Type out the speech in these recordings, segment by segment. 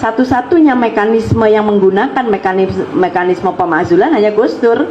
satu-satunya mekanisme yang menggunakan mekanisme pemakzulan hanya Gus Dur.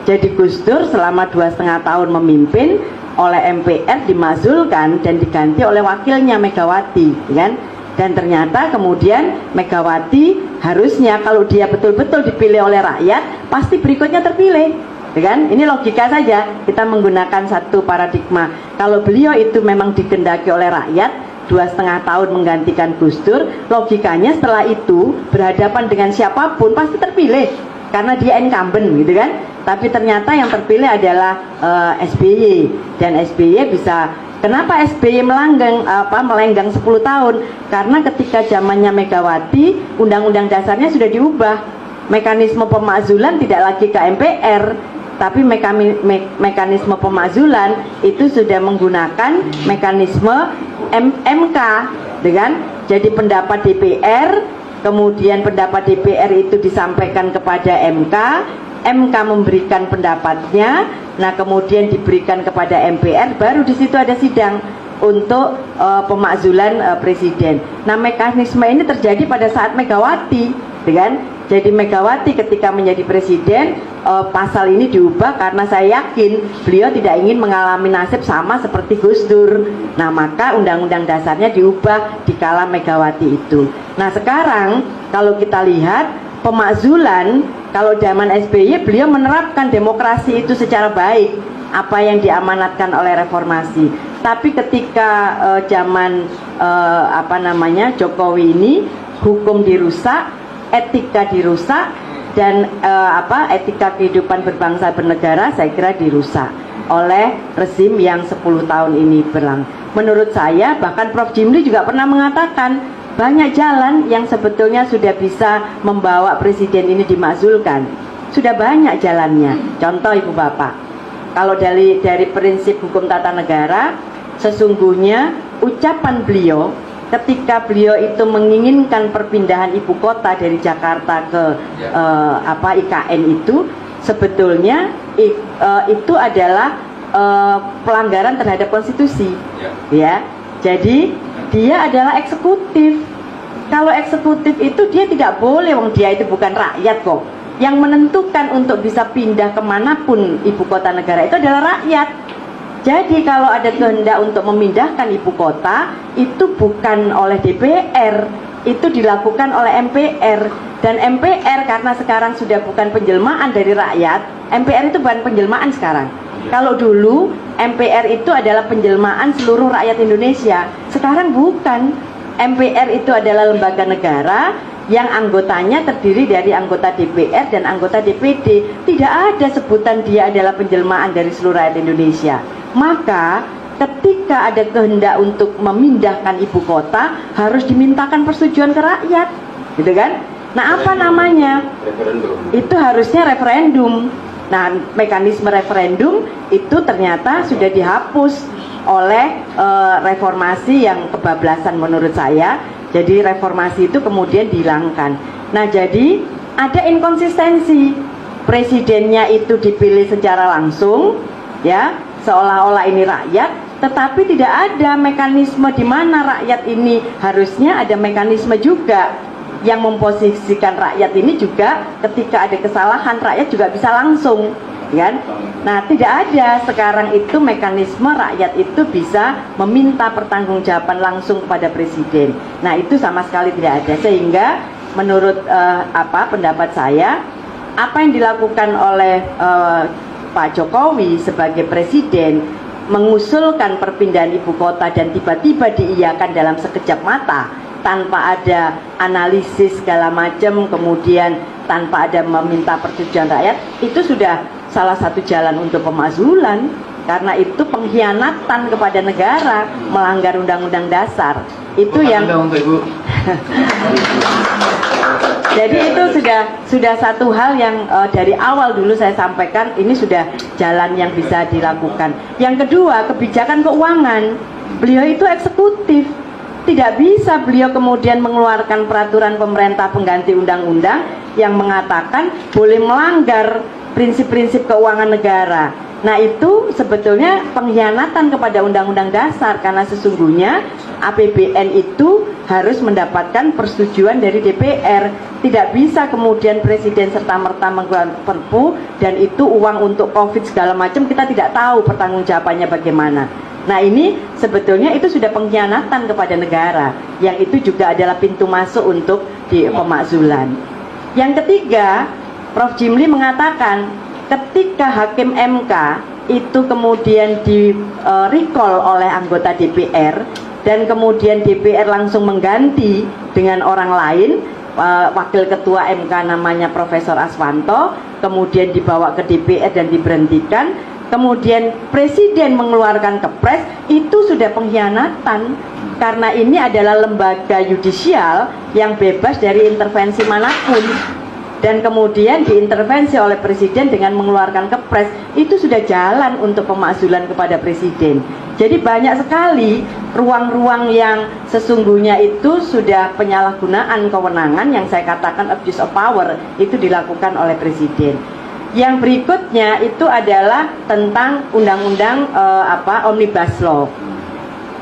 Jadi Gus Dur selama 2,5 tahun memimpin, oleh MPR dimakzulkan dan diganti oleh wakilnya Megawati, kan? Dan ternyata kemudian Megawati harusnya kalau dia betul-betul dipilih oleh rakyat, pasti berikutnya terpilih, kan? Ini logika saja, kita menggunakan satu paradigma. Kalau beliau itu memang dikehendaki oleh rakyat, 2,5 tahun menggantikan Gus Dur, logikanya setelah itu berhadapan dengan siapapun pasti terpilih karena dia incumbent, gitu kan? Tapi ternyata yang terpilih adalah SBY, dan SBY bisa. Kenapa SBY melenggang 10 tahun? Karena ketika zamannya Megawati, Undang-Undang Dasarnya sudah diubah. Mekanisme pemakzulan tidak lagi ke MPR, tapi mekanisme pemakzulan itu sudah menggunakan mekanisme MK, dengan jadi pendapat DPR, kemudian pendapat DPR itu disampaikan kepada MK, MK memberikan pendapatnya, nah kemudian diberikan kepada MPR, baru di situ ada sidang untuk pemakzulan presiden. Nah mekanisme ini terjadi pada saat Megawati, kan? Jadi Megawati ketika menjadi presiden, pasal ini diubah karena saya yakin beliau tidak ingin mengalami nasib sama seperti Gus Dur. Nah maka Undang-Undang Dasarnya diubah di kala Megawati itu. Nah sekarang kalau kita lihat pemakzulan, kalau zaman SBY beliau menerapkan demokrasi itu secara baik, apa yang diamanatkan oleh reformasi. Tapi ketika zaman Jokowi ini, hukum dirusak, etika dirusak, dan etika kehidupan berbangsa bernegara saya kira dirusak oleh rezim yang 10 tahun ini berlangsung. Menurut saya, bahkan Prof. Jimli juga pernah mengatakan banyak jalan yang sebetulnya sudah bisa membawa presiden ini dimakzulkan. Sudah banyak jalannya. Contoh Ibu Bapak, kalau dari prinsip hukum tata negara, sesungguhnya ucapan beliau ketika beliau itu menginginkan perpindahan ibu kota dari Jakarta ke IKN itu sebetulnya itu adalah pelanggaran terhadap konstitusi, ya. Jadi dia adalah eksekutif. Kalau eksekutif itu dia tidak boleh, wong dia itu bukan rakyat kok. Yang menentukan untuk bisa pindah kemanapun ibu kota negara itu adalah rakyat. Jadi kalau ada kehendak untuk memindahkan ibu kota, itu bukan oleh DPR, itu dilakukan oleh MPR. Dan MPR karena sekarang sudah bukan penjelmaan dari rakyat, MPR itu bukan penjelmaan sekarang. Kalau dulu MPR itu adalah penjelmaan seluruh rakyat Indonesia, sekarang bukan. MPR itu adalah lembaga negara yang anggotanya terdiri dari anggota DPR dan anggota DPD. Tidak ada sebutan dia adalah penjelmaan dari seluruh rakyat Indonesia. Maka ketika ada kehendak untuk memindahkan ibu kota, harus dimintakan persetujuan ke rakyat, gitu kan? Nah apa namanya? Referendum. Itu harusnya referendum. Nah mekanisme referendum itu ternyata sudah dihapus oleh reformasi yang kebablasan menurut saya. Jadi reformasi itu kemudian dihilangkan. Nah jadi ada inkonsistensi. Presidennya itu dipilih secara langsung, ya, seolah-olah ini rakyat, tetapi tidak ada mekanisme di mana rakyat ini harusnya ada mekanisme juga yang memposisikan rakyat ini juga ketika ada kesalahan rakyat juga bisa langsung, kan? Nah tidak ada sekarang itu mekanisme rakyat itu bisa meminta pertanggungjawaban langsung kepada presiden. Nah itu sama sekali tidak ada, sehingga menurut pendapat saya, apa yang dilakukan oleh Pak Jokowi sebagai presiden mengusulkan perpindahan ibu kota dan tiba-tiba diiyakan dalam sekejap mata tanpa ada analisis segala macam, kemudian tanpa ada meminta persetujuan rakyat, itu sudah salah satu jalan untuk pemakzulan, karena itu pengkhianatan kepada negara, melanggar undang-undang dasar. Itu yang untuk Ibu. Jadi itu sudah satu hal yang dari awal dulu saya sampaikan, ini sudah jalan yang bisa dilakukan. Yang kedua, kebijakan keuangan. Beliau itu eksekutif. Tidak bisa beliau kemudian mengeluarkan peraturan pemerintah pengganti undang-undang yang mengatakan boleh melanggar prinsip-prinsip keuangan negara. Nah itu sebetulnya pengkhianatan kepada Undang-Undang Dasar, karena sesungguhnya APBN itu harus mendapatkan persetujuan dari DPR. Tidak bisa kemudian Presiden serta-merta mengeluarkan Perpu dan itu uang untuk COVID segala macam, kita tidak tahu pertanggungjawabannya bagaimana. Nah ini sebetulnya itu sudah pengkhianatan kepada negara, yang itu juga adalah pintu masuk untuk di pemakzulan. Yang ketiga, Prof. Jimli mengatakan ketika Hakim MK itu kemudian di recall oleh anggota DPR dan kemudian DPR langsung mengganti dengan orang lain, Wakil Ketua MK namanya Profesor Aswanto, kemudian dibawa ke DPR dan diberhentikan, kemudian Presiden mengeluarkan Kepres, itu sudah pengkhianatan, karena ini adalah lembaga yudisial yang bebas dari intervensi manapun. Dan kemudian diintervensi oleh Presiden dengan mengeluarkan Kepres, itu sudah jalan untuk pemakzulan kepada Presiden. Jadi banyak sekali ruang-ruang yang sesungguhnya itu sudah penyalahgunaan kewenangan, yang saya katakan abuse of power, itu dilakukan oleh Presiden. Yang berikutnya itu adalah tentang undang-undang Omnibus Law.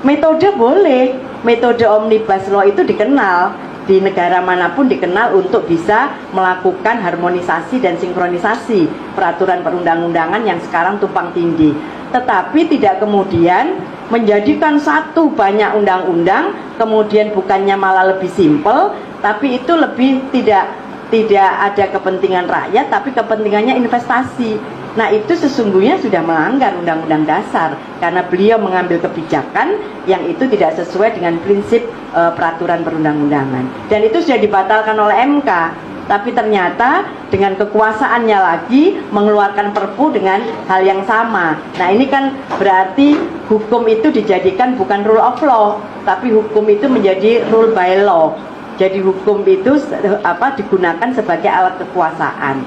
Metode boleh, metode Omnibus Law itu dikenal di negara manapun, dikenal untuk bisa melakukan harmonisasi dan sinkronisasi peraturan perundang-undangan yang sekarang tumpang tindih. Tetapi tidak kemudian menjadikan satu banyak undang-undang, kemudian bukannya malah lebih simpel, tapi itu lebih tidak ada kepentingan rakyat, tapi kepentingannya investasi. Nah itu sesungguhnya sudah melanggar Undang-Undang Dasar, karena beliau mengambil kebijakan yang itu tidak sesuai dengan prinsip peraturan perundang-undangan, dan itu sudah dibatalkan oleh MK. Tapi ternyata dengan kekuasaannya lagi mengeluarkan Perpu dengan hal yang sama. Nah ini kan berarti hukum itu dijadikan bukan rule of law, tapi hukum itu menjadi rule by law. Jadi hukum itu digunakan sebagai alat kekuasaan.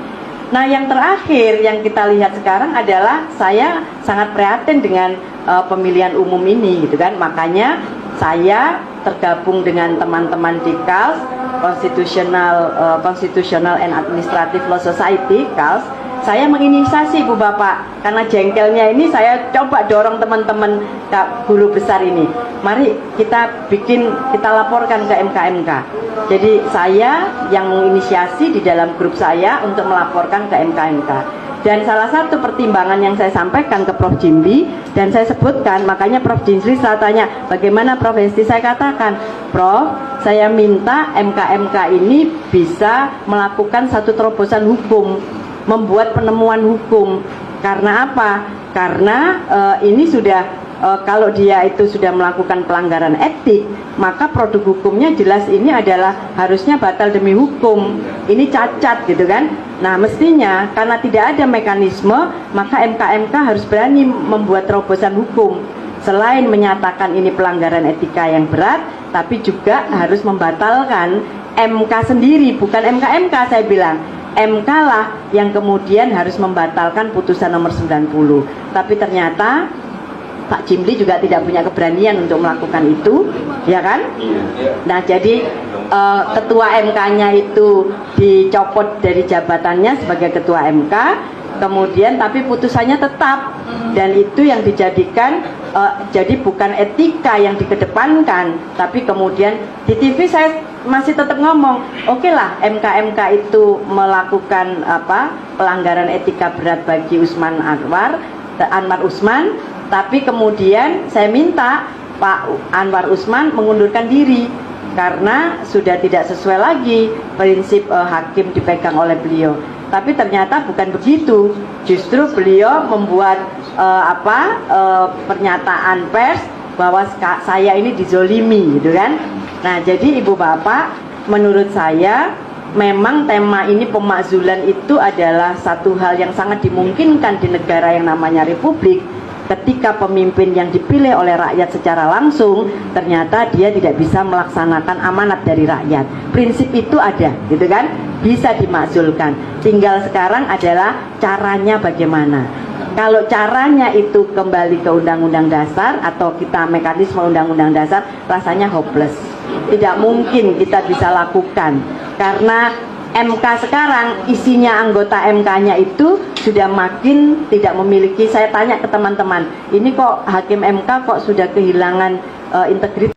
Nah yang terakhir yang kita lihat sekarang adalah, saya sangat prihatin dengan pemilihan umum ini gitu kan. Makanya saya tergabung dengan teman-teman di KALS, Constitutional and Administrative Law Society, KALS. Saya menginisiasi Ibu Bapak, karena jengkelnya ini saya coba dorong teman-teman guru besar ini, mari kita laporkan ke MK-MK. Jadi saya yang menginisiasi di dalam grup saya untuk melaporkan ke MK-MK. Dan salah satu pertimbangan yang saya sampaikan ke Prof. Jimli, dan saya sebutkan, makanya Prof. Jimli selalu tanya, bagaimana Prof. Hesti? Saya katakan, Prof, saya minta MK-MK ini bisa melakukan satu terobosan hukum, membuat penemuan hukum. Karena apa? Karena ini sudah kalau dia itu sudah melakukan pelanggaran etik, maka produk hukumnya jelas ini adalah harusnya batal demi hukum. Ini cacat gitu kan. Nah mestinya karena tidak ada mekanisme, maka MK-MK harus berani membuat terobosan hukum. Selain menyatakan ini pelanggaran etika yang berat, tapi juga harus membatalkan MK sendiri, bukan MK-MK. Saya bilang MK lah yang kemudian harus membatalkan putusan nomor 90. Tapi ternyata Pak Jimli juga tidak punya keberanian untuk melakukan itu, ya kan? Nah jadi ketua MK-nya itu dicopot dari jabatannya sebagai ketua MK, kemudian tapi putusannya tetap, dan itu yang dijadikan jadi bukan etika yang dikedepankan, tapi kemudian di TV saya masih tetap ngomong, oke lah MK-MK itu melakukan pelanggaran etika berat bagi Anwar Usman, tapi kemudian saya minta Pak Anwar Usman mengundurkan diri karena sudah tidak sesuai lagi prinsip hakim dipegang oleh beliau. Tapi ternyata bukan begitu, justru beliau membuat pernyataan pers bahwa saya ini dizolimi gitu kan. Nah jadi Ibu Bapak, menurut saya memang tema ini pemakzulan itu adalah satu hal yang sangat dimungkinkan di negara yang namanya republik. Ketika pemimpin yang dipilih oleh rakyat secara langsung ternyata dia tidak bisa melaksanakan amanat dari rakyat. Prinsip itu ada gitu kan, bisa dimakzulkan. Tinggal sekarang adalah caranya bagaimana. Kalau caranya itu kembali ke Undang-Undang Dasar atau kita mekanisme Undang-Undang Dasar, rasanya hopeless. Tidak mungkin kita bisa lakukan, karena MK sekarang isinya anggota MK-nya itu sudah makin tidak memiliki. Saya tanya ke teman-teman, ini kok hakim MK kok sudah kehilangan integritas